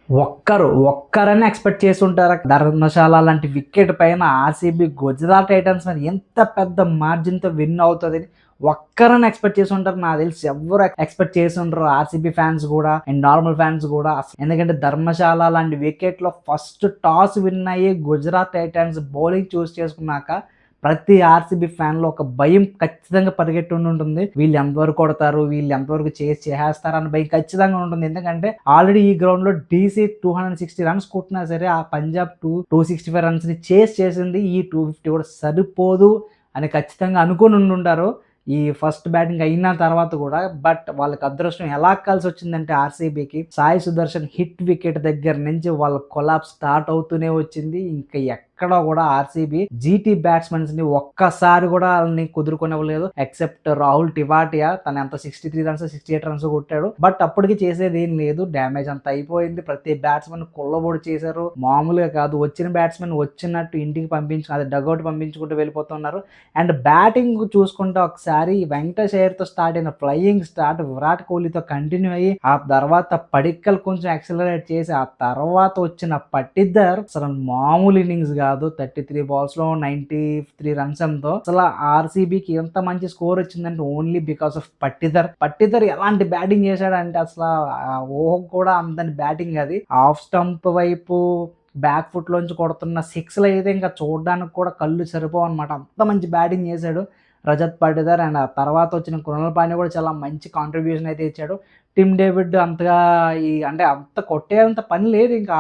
ఒక్కరని expect చేసుంటారా? Dharamshala లాంటి wicket పైన RCB Gujarat Titans మీద ఎంత పెద్ద మార్జిన్‌తో విన్ అవుతదని ఒక్కరని ఎక్స్‌పెక్ట్ చేసుంటారు. నాకు తెలిసి ఎవ్వరు ఎక్స్‌పెక్ట్ చేసుండరు. ఆర్‌సీబీ ఫ్యాన్స్ గూడా అండ్ నార్మల్ ఫ్యాన్స్ గూడా. ఎందుకంటే ధర్మశాల లాంటి వికెట్‌లో ఫస్ట్ టాస్ విన్ అయ్యి గుజరాత్ టైటన్స్ బౌలింగ్ చూస్ చేసుకున్నాక ప్రతి ఆర్‌సీబీ ఫ్యాన్‌లో ఒక భయం ఖచ్చితంగా పరిగెట్టుండుంటుంది. వీళ్ళు ఎంతవరకు కొడతారు? వీళ్ళు ఎంతవరకు చేసేస్తారు అన్న భయం ఖచ్చితంగా ఉంటుంది. ఎందుకంటే ఆల్రెడీ ఈ గ్రౌండ్‌లో డీసీ 260 రన్స్ కొట్టినా సరే ఆ పంజాబ్ 265 రన్స్‌ని చేస్ చేసింది. ఈ 250 కూడా సరిపోదు అని ఖచ్చితంగా అనుకోని ఉండుంటారు. ఈ ఫస్ట్ బ్యాటింగ్ అయిన తర్వాత కూడా. బట్ వాళ్ళకి అదృష్టం ఎలా కలిసొచ్చిందంటే ఆర్‌సీబీకి సాయి సుదర్శన్ హిట్ వికెట్ దగ్గర నుంచి వాళ్ళ కొలాప్స్ స్టార్ట్ అవుతూనే వచ్చింది. ఇంకా ఎక్కడ కూడా ఆర్‌సీబీ జీటీ బ్యాట్స్‌మెన్స్‌ని ఒక్కసారి కూడా వాళ్ళని కుదురుకొనివ్వలేదు. ఎక్సెప్ట్ రాహుల్ టివాటియా తను ఎంత 63 రన్స్ 68 రన్స్ కొట్టాడు. బట్ అప్పటికి చేసేది ఏం లేదు. డ్యామేజ్ అంతా అయిపోయింది. ప్రతి బ్యాట్స్‌మెన్ కుల్లబొడి చేశారు. మామూలుగా కాదు. వచ్చిన బ్యాట్స్‌మెన్ వచ్చినట్టు ఇంటికి అది డగౌట్ పంపించుకుంటూ వెళ్ళిపోతున్నారు. అండ్ బ్యాటింగ్ చూసుకుంటే ఒకసారి వెంకటేష్ అయ్యర్‌తో స్టార్ట్ అయిన ఫ్లయింగ్ స్టార్ట్ విరాట్ కోహ్లీతో కంటిన్యూ అయ్యి ఆ తర్వాత పడిక్కల్ కొంచెం యాక్సిలరేట్ చేసి ఆ తర్వాత వచ్చిన పట్టిద్దర్ అసలు మామూలు ఇన్నింగ్స్ కాదు. 33 బాల్స్‌లో 93 రన్స్ ఎంతో. అసలు ఆర్‌సీబీకి ఎంత మంచి స్కోర్ వచ్చిందంటే ఓన్లీ బికాస్ ఆఫ్ పట్టిద్దర్ ఎలాంటి బ్యాటింగ్ చేశాడంటే అసలు ఊహకు కూడా అందని బ్యాటింగ్ అది. ఆఫ్ స్టంప్ వైపు బ్యాక్ ఫుట్ లోంచి కొడుతున్న సిక్స్‌లు అయితే ఇంకా చూడడానికి కూడా కళ్ళు సరిపోవన్నమాట. అంత మంచి బ్యాటింగ్ చేశాడు రజత్ పాటిదార్. అండ్ ఆ తర్వాత వచ్చిన కృణాల్ పాండ్యా కూడా చాలా మంచి కాంట్రిబ్యూషన్ అయితే ఇచ్చాడు. టిమ్ డేవిడ్ అంతగా అంటే అంత కొట్టేంత పని లేదు. ఇంకా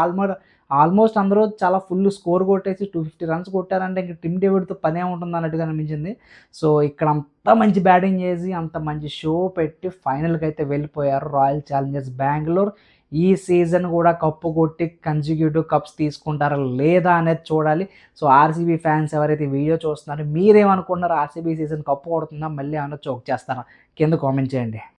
ఆల్మోస్ట్ అందరూ చాలా ఫుల్ స్కోర్ కొట్టేసి 250 రన్స్ కొట్టారంటే ఇంక టిమ్ డేవిడ్‌తో పనేముంటుంది అన్నట్టుగా అనిపించింది. సో ఇక్కడ అంత మంచి బ్యాటింగ్ చేసి అంత మంచి షో పెట్టి ఫైనల్‌కి అయితే వెళ్ళిపోయారు రాయల్ ఛాలెంజర్స్ బెంగుళూరు. ఈ సీజన్ కూడా కప్పు కొట్టి కన్సిక్యూటివ్ కప్స్ తీసుకుంటారా లేదా అనేది చూడాలి. సో ఆర్‌సీబీ ఫ్యాన్స్ ఎవరైతే వీడియో చూస్తున్నారో మీరేమనుకుంటున్నారు? ఆర్‌సీబీ సీజన్ కప్పు కొడుతుందా? మళ్ళీ ఏమన్నా చోక్ చేస్తారా? కింద కామెంట్ చేయండి.